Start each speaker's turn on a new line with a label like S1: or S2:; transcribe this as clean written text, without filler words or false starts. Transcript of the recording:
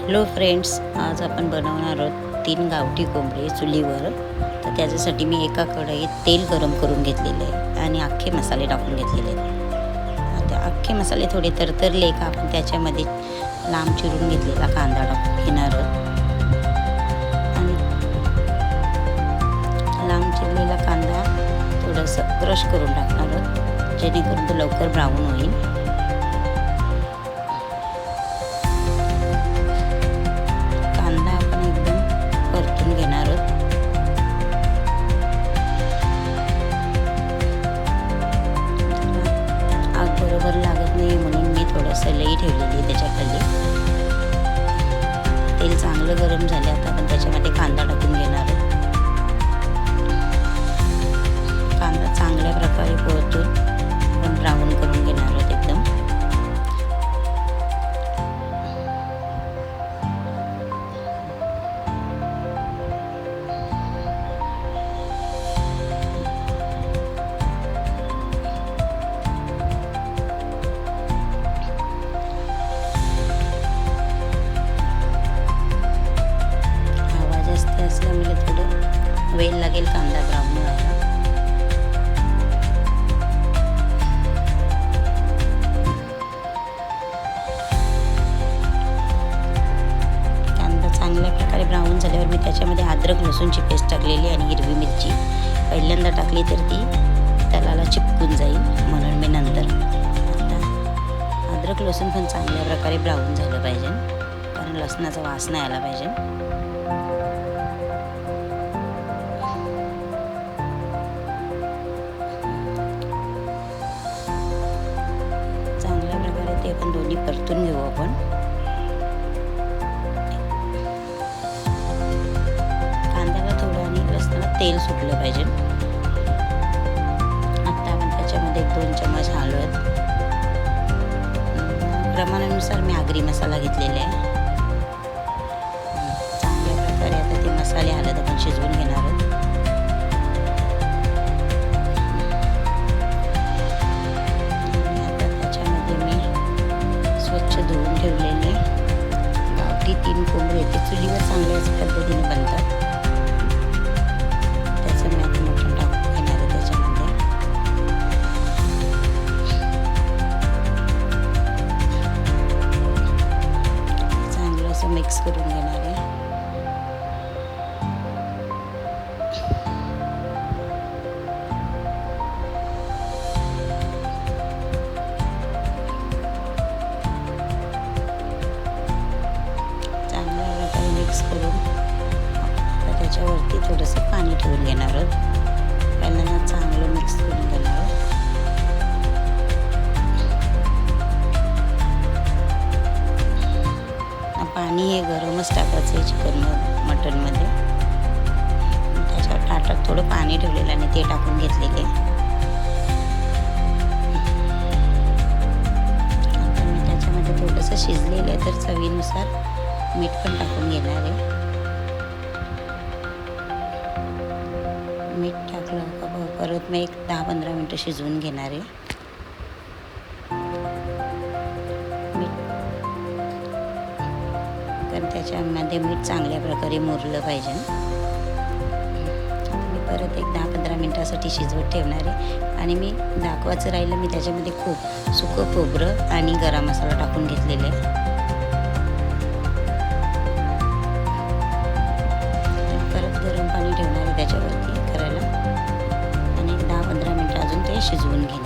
S1: Hello friends, आज आपण बनवणार आहोत 3 गावठी कोंबडे चुलीवर. तर त्याच्यासाठी मी एका कढईत तेल गरम करून घेतलेले आहे आणि अख्खे मसाले टाकून घेतलेले आहेत. आता अख्खे मसाले थोडे तरतरले का आपण त्याच्यामध्ये लांब चिरून घेतलेला कांदा टाकून घेणार आहोत आणि लांब चिरलेला कांदा थोडंसं क्रश करून टाकणार आहोत जेणेकरून तो लवकर ब्राऊन होईल. घेणार आहोत. आग बरोबर लागत नाही म्हणून मी थोडंसं लई ठेवलेली त्याच्याखाली. तेल चांगलं गरम झाले. आता आपण त्याच्यामध्ये कांदा टाकून घेणार आहोत. कांदा चांगल्या प्रकारे परतून आपण ब्राऊन करून घेणार आहोत एकदम. असल्यामुळे थोडं वेळ लागेल कांदा ब्राऊन व्हायला. कांदा चांगल्या प्रकारे ब्राऊन झाल्यावर मी त्याच्यामध्ये अद्रक लसूणची पेस्ट टाकलेली आणि हिरवी मिरची पहिल्यांदा टाकली तर ती तलाला चिपकून जाईल म्हणून मी नंतर. आता अद्रक लसूण पण चांगल्या प्रकारे ब्राऊन झालं पाहिजे कारण लसणाचा वास नाही आला पाहिजे. ते पण दोन्ही परतून घेऊ आपण. कांद्याला थोडं आणि लसणाला तेल सुटलं पाहिजे. आता आपण त्याच्यामध्ये 2 चम्मच हळद, प्रमाणानुसार मी आगरी मसाला घेतलेला आहे. चांगल्या प्रकारे आता ते मसाले हळद आपण शिजवून घेणार आहोत. धुवून ठेवलेले गावठी 3 कोंबडे ते चुलीवर चांगल्याच पद्धतीने बनतात. त्याचं मी आता मटण टाकून घेणार आहे त्याच्यामध्ये. चांगलं असं मिक्स करून घेणार आहे. करून आता त्याच्यावरती थोडंसं पाणी ठेवून घेणार आहोत. पहिल्यांदा चांगलं मिक्स करून घेणार आहोत. पाणी हे गरमच टाकायचं आहे मटणमध्ये. त्याच्यावर ताटात थोडं पाणी ठेवलेलं आणि ते टाकून घेतलेले. आता मी त्याच्यामध्ये थोडंसं शिजलेलं आहे तर चवीनुसार मीठ पण टाकून घेणार आहे. मीठ टाकलं का परत मी एक 10-15 मिनटं शिजवून घेणार आहे. कारण त्याच्यामध्ये मीठ चांगल्या प्रकारे मुरलं पाहिजे. मी परत एक 10-15 मिनटासाठी शिजवत ठेवणार आहे. आणि मी दाखवायचं राहिलं, मी त्याच्यामध्ये खूप सुकं खोबरं आणि गरम मसाला टाकून घेतलेले आहे. गरम पाणी ठेवणार आहे त्याच्यावरती करायला आणि 10-15 मिनटं अजून ते शिजवून घे.